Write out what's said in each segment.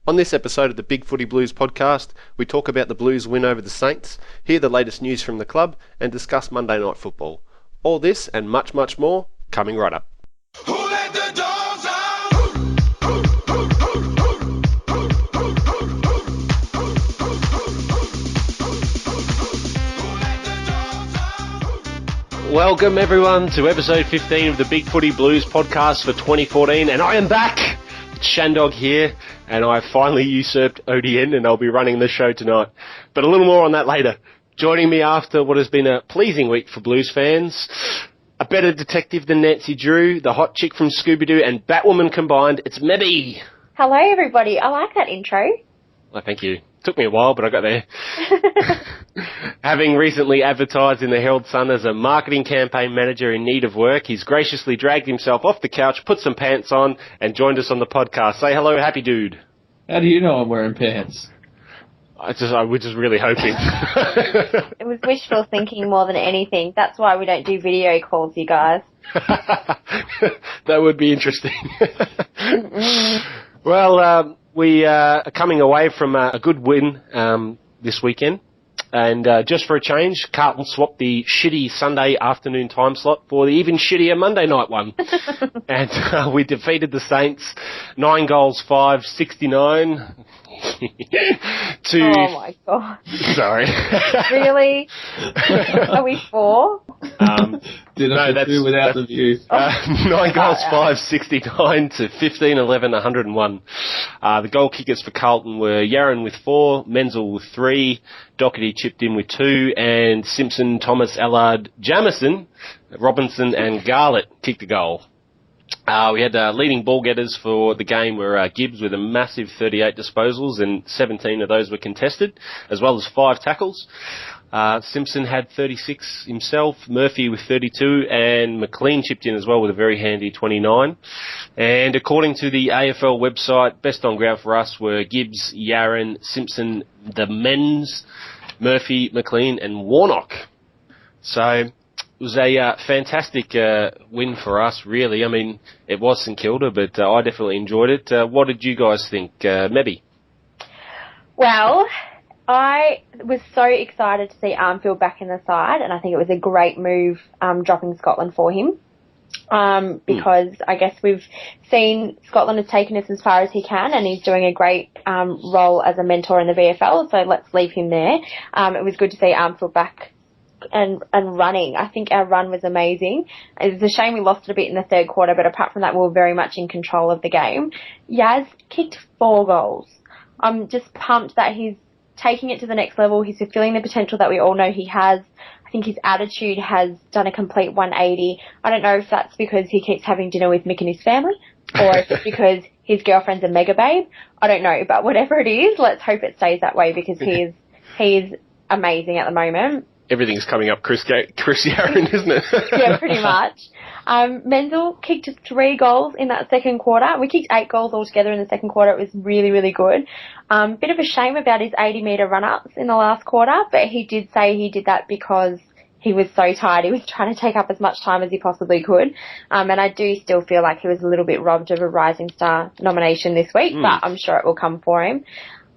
On this episode of the Big Footy Blues podcast, we talk about the Blues win over the Saints, hear the latest news from the club, and discuss Monday Night Football. All this and much, much more coming right up. Who let the dogs out? Welcome everyone to episode 15 of the Big Footy Blues podcast for 2014, and I am back! It's ShanDog here, and I finally usurped ODN, and I'll be running the show tonight. But a little more on that later. Joining me after what has been a pleasing week for Blues fans, a better detective than Nancy Drew, the hot chick from Scooby-Doo and Batwoman combined, it's Mebby. Hello everybody, I like that intro. Oh, thank you. Took me a while, but I got there. Having recently advertised in the Herald Sun as a marketing campaign manager in need of work, he's graciously dragged himself off the couch, put some pants on, and joined us on the podcast. Say hello, happy dude. How do you know I'm wearing pants? I was just really hoping. It was wishful thinking more than anything. That's why we don't do video calls, you guys. That would be interesting. Well, we are coming away from a good win this weekend. And just for a change, Carlton swapped the shitty Sunday afternoon time slot for the even shittier Monday night one. And we defeated the Saints 9-5, 69. Oh my god. Sorry. Really? Are we four? That's without the view. 9-5, 69 to 15, 11, 101. The goal kickers for Carlton were Yaron with 4, Menzel with 3, Doherty chipped in with 2, and Simpson, Thomas, Allard, Jamison, Robinson and Garlett kicked the goal. We had leading ball getters for the game were Gibbs with a massive 38 disposals, and 17 of those were contested, as well as 5 tackles. Simpson had 36 himself, Murphy with 32, and McLean chipped in as well with a very handy 29. And according to the AFL website, best on ground for us were Gibbs, Yaron, Simpson, the men's, Murphy, McLean, and Warnock. So it was a fantastic win for us, really. I mean, it was St Kilda, but I definitely enjoyed it. What did you guys think, Mebby? Well, I was so excited to see Armfield back in the side, and I think it was a great move dropping Scotland for him. Because I guess we've seen Scotland has taken us as far as he can, and he's doing a great role as a mentor in the VFL, so let's leave him there. It was good to see Armfield back and running. I think our run was amazing. It's a shame we lost it a bit in the third quarter, but apart from that, we were very much in control of the game. Yaz kicked 4 goals. I'm just pumped that he's taking it to the next level. He's fulfilling the potential that we all know he has. I think his attitude has done a complete 180. I don't know if that's because he keeps having dinner with Mick and his family, or if it's because his girlfriend's a mega babe. I don't know, but whatever it is, let's hope it stays that way, because he's amazing at the moment. Everything's coming up Chris Yaron, isn't it? Yeah, pretty much. Menzel kicked 3 goals in that second quarter. We kicked 8 goals altogether in the second quarter. It was really, really good. Bit of a shame about his 80-metre run-ups in the last quarter, but he did say he did that because he was so tired. He was trying to take up as much time as he possibly could. And I do still feel like he was a little bit robbed of a Rising Star nomination this week, but I'm sure it will come for him.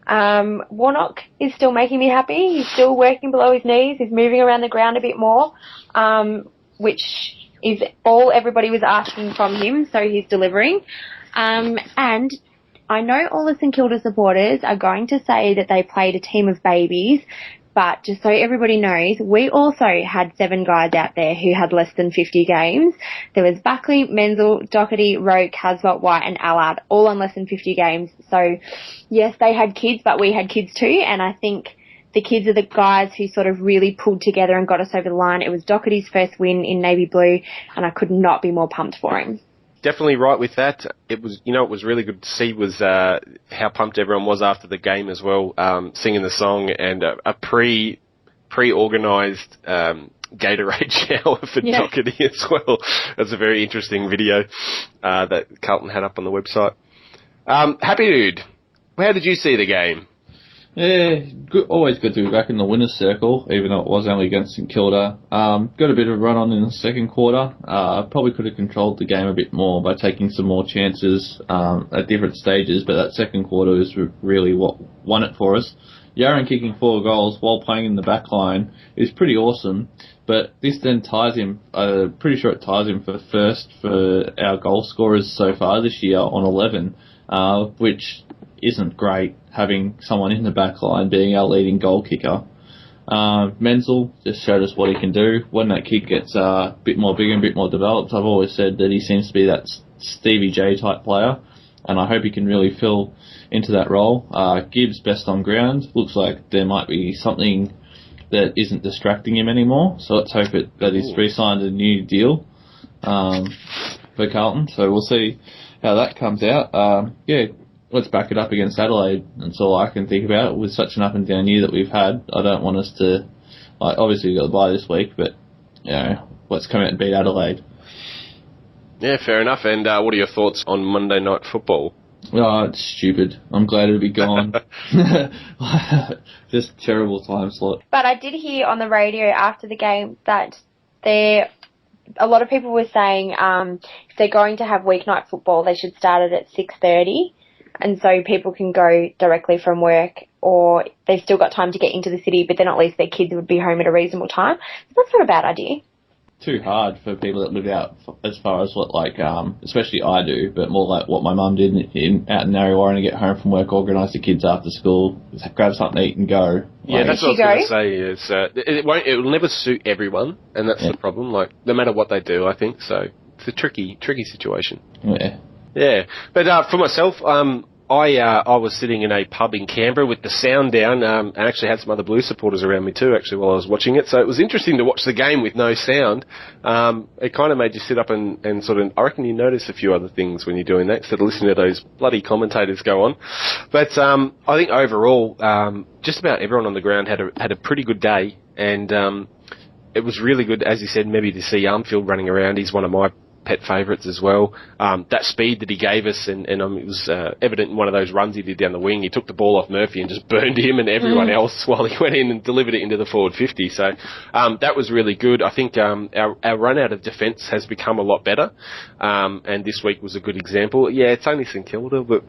Warnock is still making me happy. He's still working below his knees. He's moving around the ground a bit more, which is all everybody was asking from him, so he's delivering. And I know all the St Kilda supporters are going to say that they played a team of babies, but just so everybody knows, we also had 7 guys out there who had less than 50 games. There was Buckley, Menzel, Doherty, Rowe, Casbolt, White and Allard, all on less than 50 games. So, yes, they had kids, but we had kids too, and I think the kids are the guys who sort of really pulled together and got us over the line. It was Doherty's first win in navy blue, and I could not be more pumped for him. Definitely right with that. It was, it was really good to see was how pumped everyone was after the game as well, singing the song, and a pre-organised Gatorade shower for Doherty as well. That's a very interesting video that Carlton had up on the website. Happy dude, how did you see the game? Yeah, good, always good to be back in the winner's circle, even though it was only against St Kilda. Got a bit of a run on in the second quarter. Probably could have controlled the game a bit more by taking some more chances at different stages, but that second quarter was really what won it for us. Yaron kicking 4 goals while playing in the back line is pretty awesome, but this then ties him, pretty sure it ties him for first for our goal scorers so far this year on 11, which isn't great, having someone in the back line being our leading goal kicker. Menzel just showed us what he can do. When that kid gets a bit more bigger and a bit more developed, I've always said that he seems to be that Stevie J type player, and I hope he can really fill into that role. Gibbs best on ground. Looks like there might be something that isn't distracting him anymore, so let's hope that he's re-signed a new deal for Carlton. So we'll see how that comes out. Let's back it up against Adelaide. That's all I can think about. With such an up and down year that we've had, I don't want us to, obviously we've got the bye this week, but, let's come out and beat Adelaide. Yeah, fair enough. And what are your thoughts on Monday Night Football? Oh, it's stupid. I'm glad it'll be gone. Just terrible time slot. But I did hear on the radio after the game that a lot of people were saying if they're going to have weeknight football, they should start it at 6:30. And so people can go directly from work, or they've still got time to get into the city, but then at least their kids would be home at a reasonable time. So that's not a bad idea. Too hard for people that live out as far as what, especially I do, but more like what my mum did out in Narre Warren to get home from work, organise the kids after school, grab something to eat and go. Yeah, that's what I was going to say. Is it will never suit everyone, and that's the problem. No matter what they do, I think so. It's a tricky situation. Yeah. Yeah, but for myself, I was sitting in a pub in Canberra with the sound down, and actually had some other Blue supporters around me too, actually, while I was watching it. So it was interesting to watch the game with no sound. It kind of made you sit up and sort of, I reckon you notice a few other things when you're doing that, instead of listening to those bloody commentators go on. But I think overall, just about everyone on the ground had a pretty good day, and it was really good, as you said, maybe to see Armfield running around. He's one of my pet favourites as well. That speed that he gave us, and it was evident in one of those runs he did down the wing. He took the ball off Murphy and just burned him and everyone else while he went in and delivered it into the forward 50. So that was really good. I think our run out of defence has become a lot better, and this week was a good example. Yeah, it's only St Kilda, but,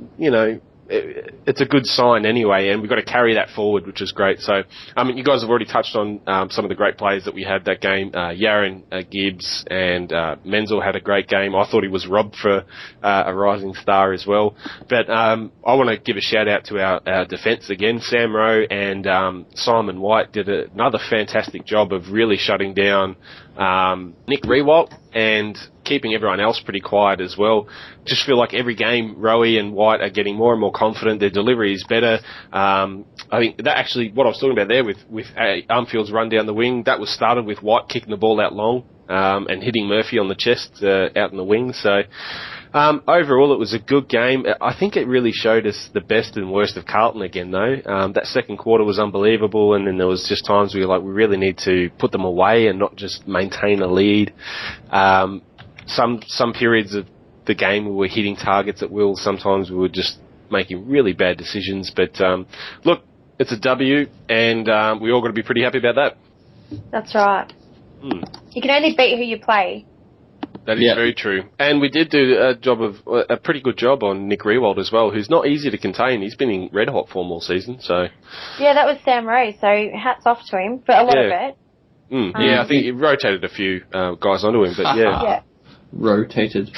it's a good sign anyway, and we've got to carry that forward, which is great. So, you guys have already touched on some of the great players that we had that game. Yaron, Gibbs, and Menzel had a great game. I thought he was robbed for a rising star as well. But I want to give a shout out to our defence again. Sam Rowe and Simon White did another fantastic job of really shutting down Nick Riewoldt and keeping everyone else pretty quiet as well. Just feel like every game, Rowe and White are getting more and more confident. Their delivery is better. I think that actually, what I was talking about there with Armfield's run down the wing, that was started with White kicking the ball out long and hitting Murphy on the chest out in the wing. So overall, it was a good game. I think it really showed us the best and worst of Carlton again, though. That second quarter was unbelievable, and then there was just times where we really need to put them away and not just maintain a lead. Some periods of the game we were hitting targets at will. Sometimes we were just making really bad decisions. But look, it's a W, and we all got to be pretty happy about that. That's right. You can only beat who you play. That is very true. And we did do a pretty good job on Nick Riewoldt as well, who's not easy to contain. He's been in red-hot form all season. So yeah, that was Sam Rowe, so hats off to him for a lot of it. I think he rotated a few guys onto him, but yeah. Rotated.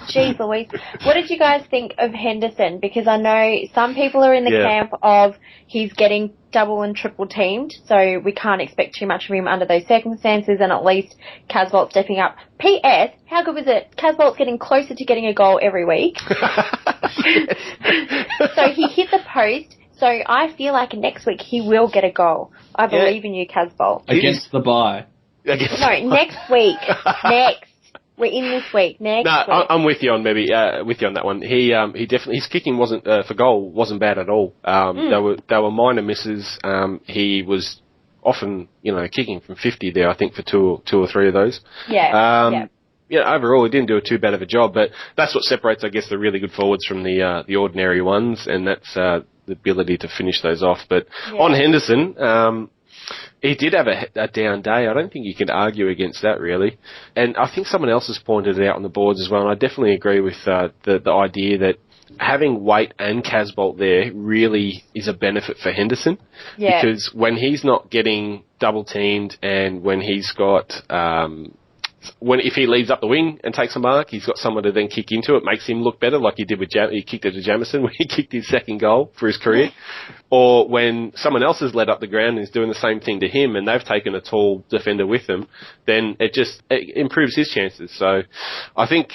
Jeez Louise. What did you guys think of Henderson? Because I know some people are in the camp of he's getting double and triple teamed, so we can't expect too much of him under those circumstances, and at least Casbolt stepping up. P.S. How good was it? Casbolt's getting closer to getting a goal every week. So he hit the post, so I feel like next week he will get a goal. I believe in you, Casbolt. Against the bye. No, next week. Next. We're in this week. Next week. I'm with you on maybe with you on that one. He definitely, his kicking wasn't for goal wasn't bad at all. They were minor misses. He was often kicking from 50 there. I think for two or three of those. Yeah. Overall, he didn't do too bad of a job, but that's what separates, I guess, the really good forwards from the ordinary ones, and that's the ability to finish those off. But Yeah. on Henderson, he did have a down day. I don't think you can argue against that, really. And I think someone else has pointed it out on the boards as well, and I definitely agree with the idea that having Waite and Casbolt there really is a benefit for Henderson. Yeah. Because when he's not getting double-teamed and when he's got... if he leads up the wing and takes a mark, he's got someone to then kick into it, makes him look better, like he did with he kicked it to Jamison when he kicked his second goal for his career. Or when someone else has led up the ground and is doing the same thing to him and they've taken a tall defender with them, then it improves his chances. So I think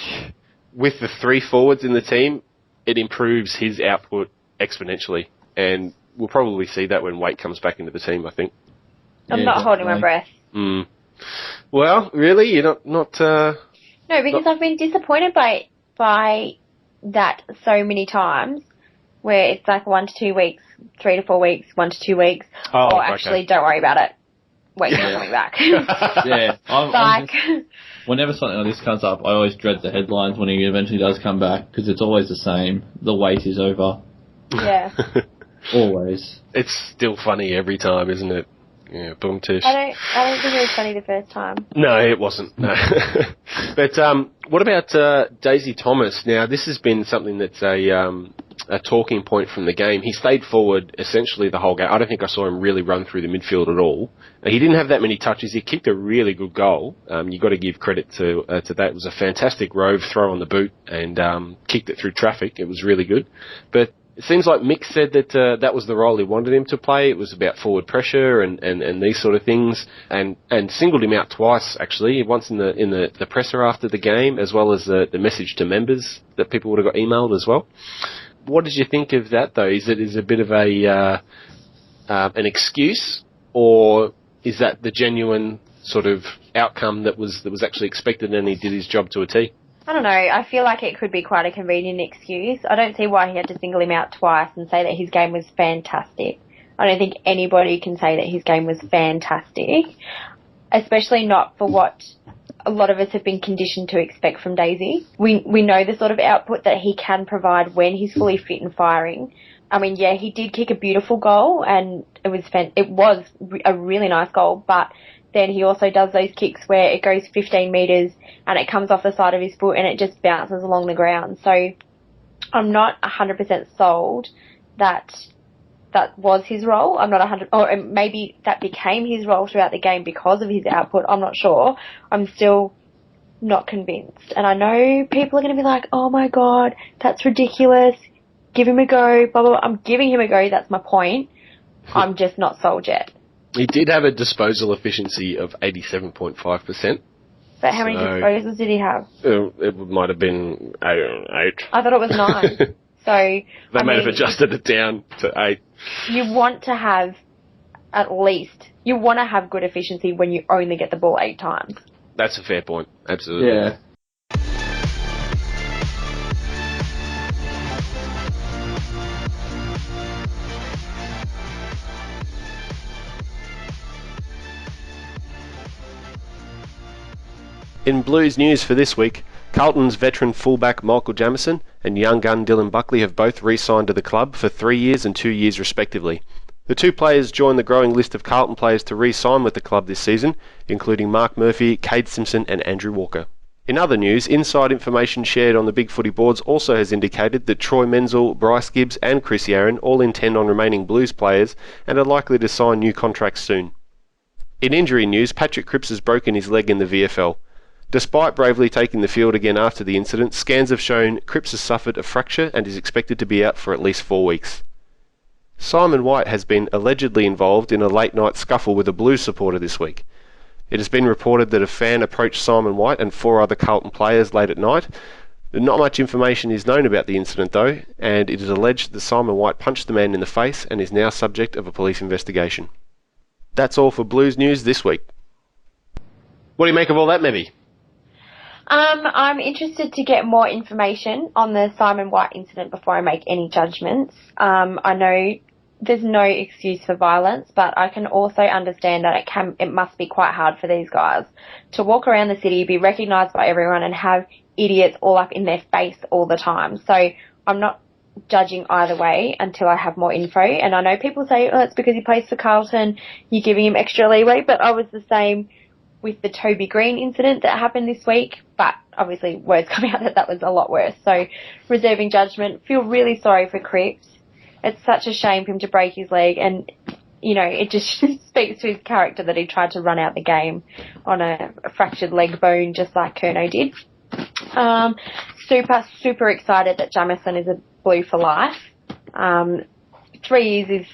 with the 3 forwards in the team, it improves his output exponentially. And we'll probably see that when Waite comes back into the team, I think. I'm not holding my breath. Mm. Well, really? You're not No, because I've been disappointed by that so many times, where it's like 1 to 2 weeks, 3 to 4 weeks, 1 to 2 weeks, or actually don't worry about it. Wait, you're coming back. Yeah. Like, whenever something like this comes up, I always dread the headlines when he eventually does come back, because it's always the same. The wait is over. yeah. Always. It's still funny every time, isn't it? Yeah, boom tish. I don't think it was funny the first time. No, it wasn't. No. But what about Daisy Thomas? Now, this has been something that's a talking point from the game. He stayed forward essentially the whole game. I don't think I saw him really run through the midfield at all. He didn't have that many touches. He kicked a really good goal. You got to give credit to that. It was a fantastic rove throw on the boot and kicked it through traffic. It was really good. But it seems like Mick said that that was the role he wanted him to play. It was about forward pressure and these sort of things, and singled him out twice actually. Once in the presser after the game, as well as the message to members that people would have got emailed as well. What did you think of that though? Is it a bit of an excuse, or is that the genuine sort of outcome that was actually expected and he did his job to a T? I don't know. I feel like it could be quite a convenient excuse. I don't see why he had to single him out twice and say that his game was fantastic. I don't think anybody can say that his game was fantastic, especially not for what a lot of us have been conditioned to expect from Daisy. We know the sort of output that he can provide when he's fully fit and firing. I mean, yeah, he did kick a beautiful goal, and it was a really nice goal, but then he also does those kicks where it goes 15 metres and it comes off the side of his foot and it just bounces along the ground. So I'm not 100% sold that was his role. I'm not 100, or maybe that became his role throughout the game because of his output. I'm not sure. I'm still not convinced. And I know people are going to be like, oh my God, that's ridiculous. Give him a go, blah, blah, blah. I'm giving him a go. That's my point. I'm just not sold yet. He did have a disposal efficiency of 87.5%. But how many disposals did he have? It might have been 8. I thought it was 9. So they may have adjusted it down to 8. You want to have you want to have good efficiency when you only get the ball 8 times. That's a fair point. Absolutely. Yeah. In Blues news for this week, Carlton's veteran fullback Michael Jamison and young gun Dylan Buckley have both re-signed to the club for 3 years and 2 years respectively. The two players join the growing list of Carlton players to re-sign with the club this season, including Mark Murphy, Cade Simpson and Andrew Walker. In other news, inside information shared on the BigFooty boards also has indicated that Troy Menzel, Bryce Gibbs and Chris Yaron all intend on remaining Blues players and are likely to sign new contracts soon. In injury news, Patrick Cripps has broken his leg in the VFL. Despite bravely taking the field again after the incident, scans have shown Cripps has suffered a fracture and is expected to be out for at least 4 weeks. Simon White has been allegedly involved in a late-night scuffle with a Blues supporter this week. It has been reported that a fan approached Simon White and 4 other Carlton players late at night. Not much information is known about the incident though, and it is alleged that Simon White punched the man in the face and is now subject of a police investigation. That's all for Blues news this week. What do you make of all that, Mebby? I'm interested to get more information on the Simon White incident before I make any judgments. I know there's no excuse for violence, but I can also understand that it must be quite hard for these guys to walk around the city, be recognised by everyone and have idiots all up in their face all the time. So I'm not judging either way until I have more info. And I know people say, oh, it's because he plays for Carlton, you're giving him extra leeway, but I was the same with the Toby Green incident that happened this week, but obviously words come out that was a lot worse. So reserving judgment. Feel really sorry for Cripps. It's such a shame for him to break his leg, and, you know, it just speaks to his character that he tried to run out the game on a fractured leg bone just like Kerno did. Super excited that Jamison is a Blue for life. 3 years is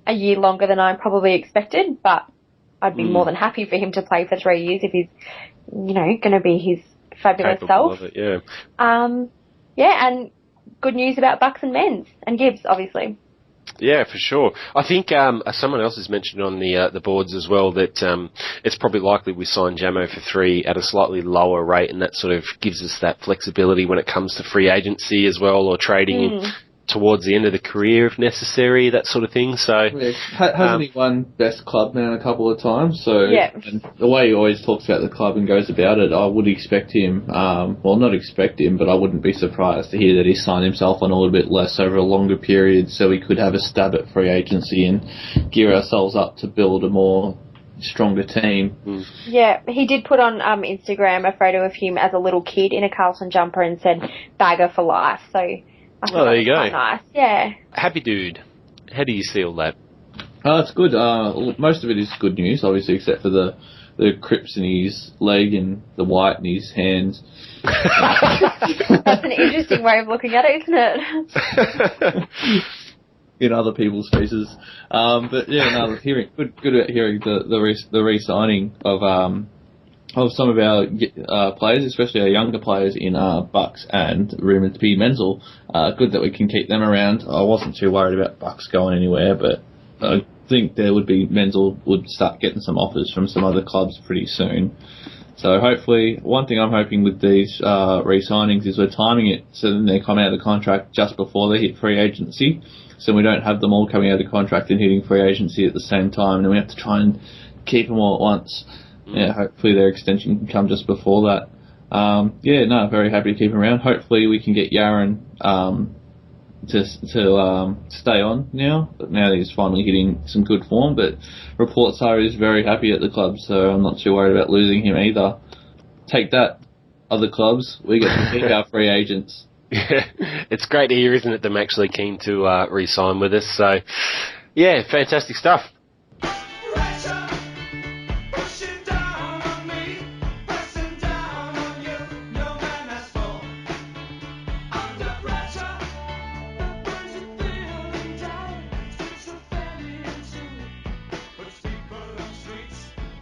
a year longer than I probably expected, but I'd be more than happy for him to play for 3 years if he's, you know, going to be his fabulous Capable self. of it, yeah. Yeah, and good news about Bucks and Men's, and Gibbs, obviously. Yeah, for sure. I think someone else has mentioned on the boards as well that it's probably likely we sign Jamo for 3 at a slightly lower rate, and that sort of gives us that flexibility when it comes to free agency as well, or trading towards the end of the career if necessary, that sort of thing. So hasn't he won best club man a couple of times? So and the way he always talks about the club and goes about it, I would expect him, well, not expect him, but I wouldn't be surprised to hear that he signed himself on a little bit less over a longer period, so we could have a stab at free agency and gear ourselves up to build a more stronger team. Yeah, he did put on Instagram a photo of him as a little kid in a Carlton jumper and said "bagger for life." So I thought there you go. quite nice. Yeah. Happy dude. How do you see all that? It's good. Most of it is good news, obviously, except for the crips in his leg and the white in his hands. That's an interesting way of looking at it, isn't it? In other people's faces. But yeah, no, good about hearing the re-signing of some of our players, especially our younger players in Bucks and rumoured to be Menzel. Good that we can keep them around. I wasn't too worried about Bucks going anywhere, but I think Menzel would start getting some offers from some other clubs pretty soon. So hopefully, one thing I'm hoping with these re-signings is we're timing it so then they come out of the contract just before they hit free agency, so we don't have them all coming out of the contract and hitting free agency at the same time, and then we have to try and keep them all at once. Yeah, hopefully their extension can come just before that. Very happy to keep him around. Hopefully we can get Yaron to stay on now that he's finally hitting some good form. But reports are he's very happy at the club, so I'm not too worried about losing him either. Take that, other clubs. We get to keep our free agents. Yeah, it's great to hear, isn't it, them actually keen to re-sign with us. So, yeah, fantastic stuff.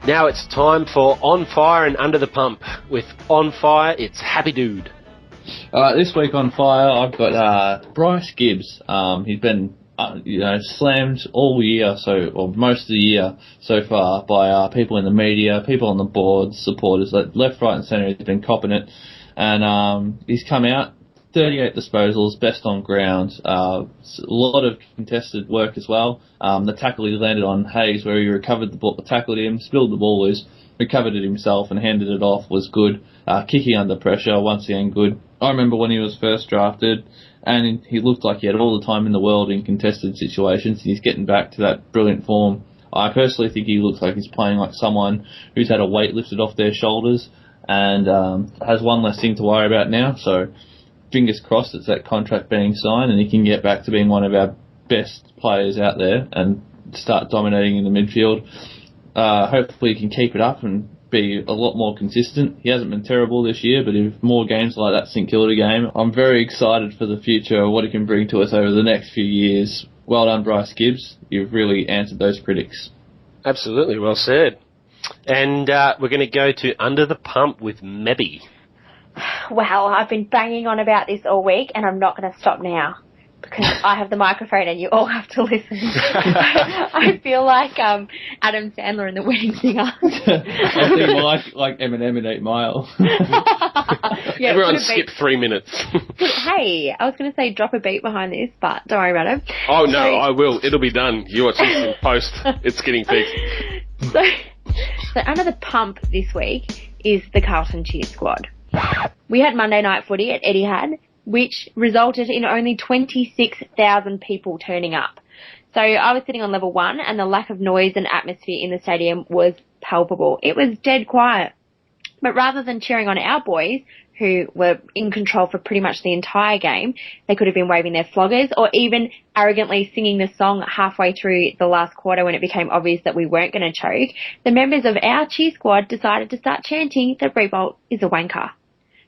Now it's time for On Fire and Under the Pump. With On Fire, it's Happy Dude. This week on Fire, I've got Bryce Gibbs. He's been slammed all year, or most of the year so far, by people in the media, people on the board, supporters, left, right and centre. He's been copping it, and he's come out 38 disposals, best on ground, a lot of contested work as well. The tackle he landed on Hayes, where he recovered the ball, tackled him, spilled the ball loose, recovered it himself and handed it off, was good. Kicking under pressure, once again good. I remember when he was first drafted, and he looked like he had all the time in the world in contested situations. He's getting back to that brilliant form. I personally think he looks like he's playing like someone who's had a weight lifted off their shoulders and has one less thing to worry about now. So fingers crossed it's that contract being signed and he can get back to being one of our best players out there and start dominating in the midfield. Hopefully he can keep it up and be a lot more consistent. He hasn't been terrible this year, but if more games like that St Kilda game, I'm very excited for the future of what he can bring to us over the next few years. Well done, Bryce Gibbs. You've really answered those critics. Absolutely, well said. And we're going to go to Under the Pump with Mebby. Well, I've been banging on about this all week, and I'm not going to stop now because I have the microphone and you all have to listen. I feel like Adam Sandler in The Wedding Singer. I think like Eminem in 8 Mile. Yeah, everyone skip 3 minutes. Hey, I was going to say drop a beat behind this, but don't worry about it. Oh, no, I will. It'll be done. You watch this in post. It's getting fixed. So Under the Pump this week is the Carlton cheer squad. We had Monday night footy at Etihad. which resulted in only 26,000 people turning up. So I was sitting on level 1 and the lack of noise and atmosphere in the stadium was palpable. It was dead quiet. But rather than cheering on our boys, who were in control for pretty much the entire game, they could have been waving their floggers or even arrogantly singing the song halfway through the last quarter when it became obvious that we weren't going to choke. The members of our cheer squad decided to start chanting that Revolt is a wanker.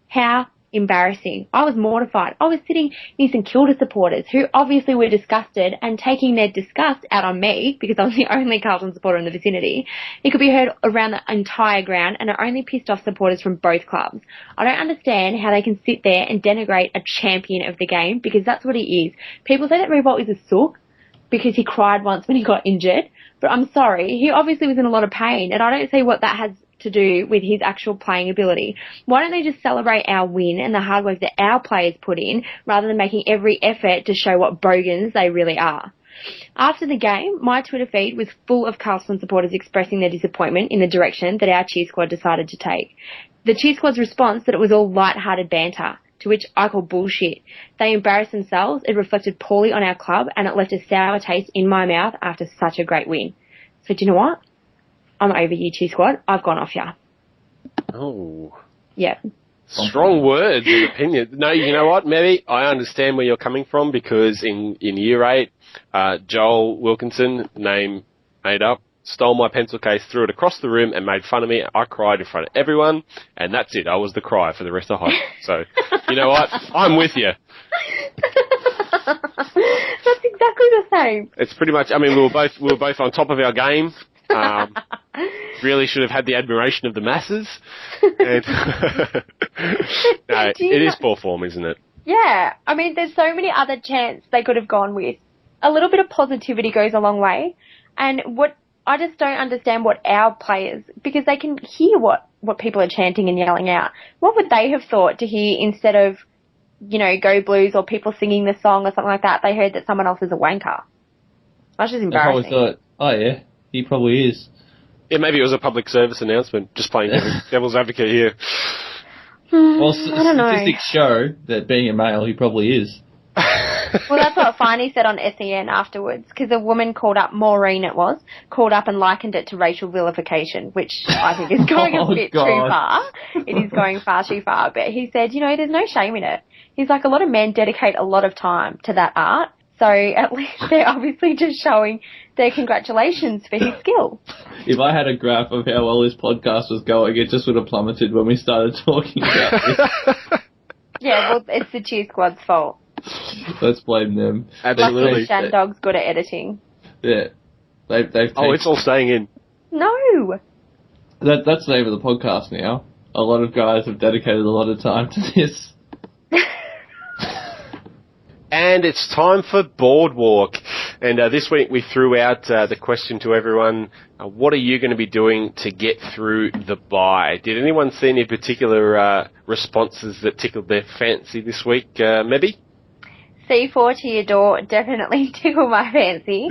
How embarrassing. I was mortified. I was sitting near St Kilda supporters who obviously were disgusted and taking their disgust out on me because I was the only Carlton supporter in the vicinity. It could be heard around the entire ground and it only pissed off supporters from both clubs. I don't understand how they can sit there and denigrate a champion of the game because that's what he is. People say that Revolt is a sook because he cried once when he got injured, but I'm sorry, he obviously was in a lot of pain and I don't see what that has to do with his actual playing ability. Why don't they just celebrate our win and the hard work that our players put in rather than making every effort to show what bogans they really are? After the game, my Twitter feed was full of Carlton supporters expressing their disappointment in the direction that our cheer squad decided to take. The cheer squad's response that it was all light-hearted banter, to which I call bullshit. They embarrassed themselves, it reflected poorly on our club, and it left a sour taste in my mouth after such a great win. So do you know what? I'm over you, cheer squad. I've gone off ya. Oh. Yeah. Strong words and opinion. No, you know what, Mebby? I understand where you're coming from because in year 8, Joel Wilkinson, name made up, stole my pencil case, threw it across the room and made fun of me. I cried in front of everyone and that's it. I was the cry for the rest of high school. So, you know what? I'm with you. That's exactly the same. It's pretty much, I mean, we were both on top of our game. Really should have had the admiration of the masses. And no, it is poor form, isn't it? Yeah. I mean, there's so many other chants they could have gone with. A little bit of positivity goes a long way. And what I just don't understand what our players, because they can hear what people are chanting and yelling out. What would they have thought to hear instead of, you know, Go Blues or people singing the song or something like that? They heard that someone else is a wanker. That's just embarrassing. They probably thought, oh yeah, he probably is. Yeah, maybe it was a public service announcement, just playing devil's advocate here. Well, I don't know. statistics show that being a male, he probably is. Well, that's what Finey said on SEN afterwards, because a woman called up, Maureen it was, called up and likened it to racial vilification, which I think is going a bit too far. It is going far too far. But he said, you know, there's no shame in it. He's like, a lot of men dedicate a lot of time to that art, so at least they're obviously just showing their congratulations for his skill. If I had a graph of how well this podcast was going, it just would have plummeted when we started talking about this. Yeah, well, it's the cheer squad's fault. Let's blame them. Absolutely. ShanDog's good at editing. Yeah. They've it's all staying in. No. That's the name of the podcast now. A lot of guys have dedicated a lot of time to this. And it's time for Boardwalk. And this week we threw out the question to everyone, what are you going to be doing to get through the bye? Did anyone see any particular responses that tickled their fancy this week, Mebby? C4 to your door definitely tickled my fancy.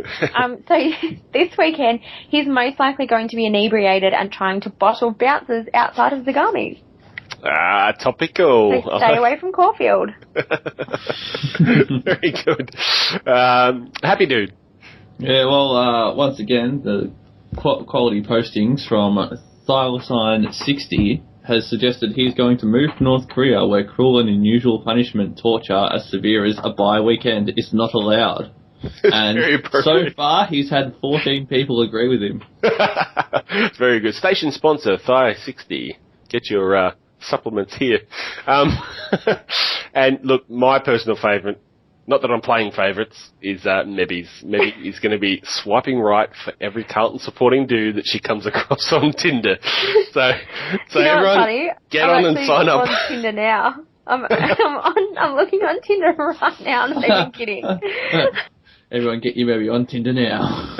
So this weekend, he's most likely going to be inebriated and trying to bottle bouncers outside of the gummies. Topical. So stay away from Caulfield. Very good. Happy dude. Yeah, well, once again, the quality postings from Thylacine60 has suggested he's going to move to North Korea, where cruel and unusual punishment, torture as severe as a bye weekend is not allowed. And so far, he's had 14 people agree with him. Very good. Station sponsor, Thylacine60. Get your supplements here. And look, my personal favourite, not that I'm playing favourites, is Mebby's. Mebby is going to be swiping right for every Carlton supporting dude that she comes across on Tinder. So you know everyone, funny? get on and sign up. I'm on Tinder now. I'm looking on Tinder right now. I'm not even kidding. Everyone, get your Mebby on Tinder now.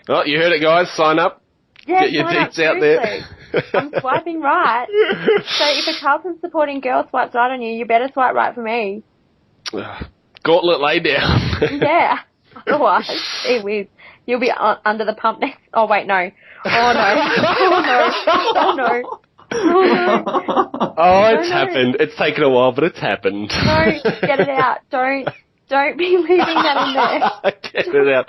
Oh, you heard it, guys. Sign up. Yeah, get your deets out there. I'm swiping right. So if a Carlton supporting girl swipes right on you, you better swipe right for me. Gauntlet laid down. Yeah. Otherwise, gee whiz, you'll be under the pump next. Oh wait, no. Oh no. Oh no. Oh no. Oh, it's happened. It's taken a while, but it's happened. No, get it out. Don't be leaving that in there. Get it out.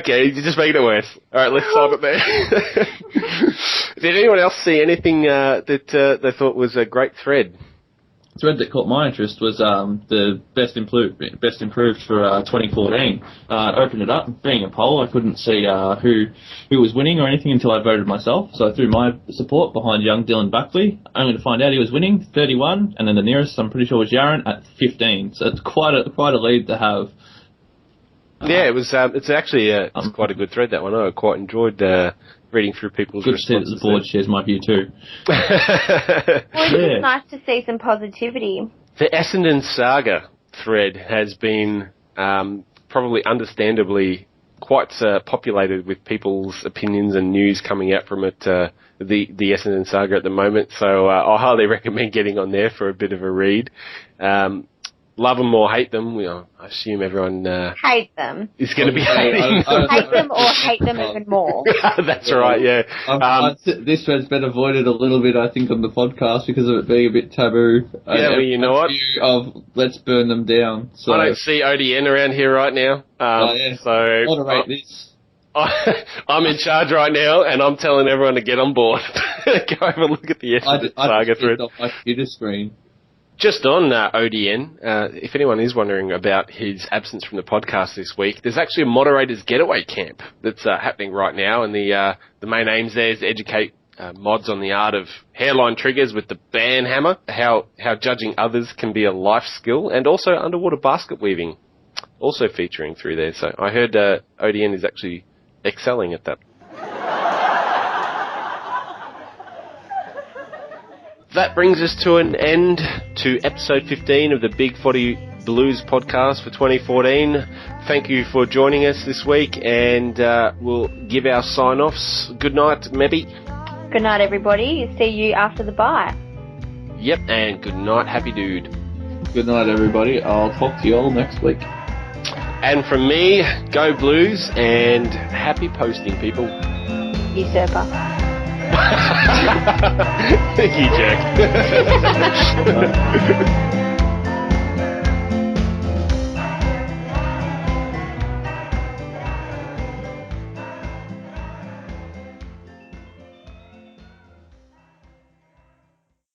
Okay, you're just making it worse. All right, let's stop it there. Did anyone else see anything that they thought was a great thread? The thread that caught my interest was the best improved for 2014. Opened it up, being a poll, I couldn't see who was winning or anything until I voted myself. So I threw my support behind young Dylan Buckley, only to find out he was winning 31, and then the nearest I'm pretty sure was Yaron at 15. So it's quite a lead to have. Yeah, it was. It's actually it's quite a good thread, that one. I quite enjoyed reading through people's responses. Good to see that the board shares my view too. Well, it's nice to see some positivity. The Essendon saga thread has been probably understandably quite populated with people's opinions and news coming out from it, the Essendon saga at the moment. So I highly recommend getting on there for a bit of a read. Love them or hate them. I assume everyone hate them. Is going to be hating them. Hate them or hate them even more. That's right, yeah. This thread's been avoided a little bit, I think, on the podcast because of it being a bit taboo. Yeah, well, you know what? Of let's burn them down. So. I don't see ODN around here right now. So moderate this. I'm in charge right now, and I'm telling everyone to get on board. Go have a look at the Essendon saga thread. Off my computer screen. Just on ODN, if anyone is wondering about his absence from the podcast this week, there's actually a moderator's getaway camp that's happening right now, and the main aims there is to educate mods on the art of hairline triggers with the ban hammer, how judging others can be a life skill, and also underwater basket weaving, also featuring through there. So I heard ODN is actually excelling at that. That brings us to an end to episode 15 of the Big Footy Blues podcast for 2014. Thank you for joining us this week, and we'll give our sign-offs. Good night, Mebby. Good night, everybody. See you after the bye. Yep, and good night, Happy Dude. Good night, everybody. I'll talk to you all next week. And from me, go Blues, and happy posting, people. Usurper. You jerk.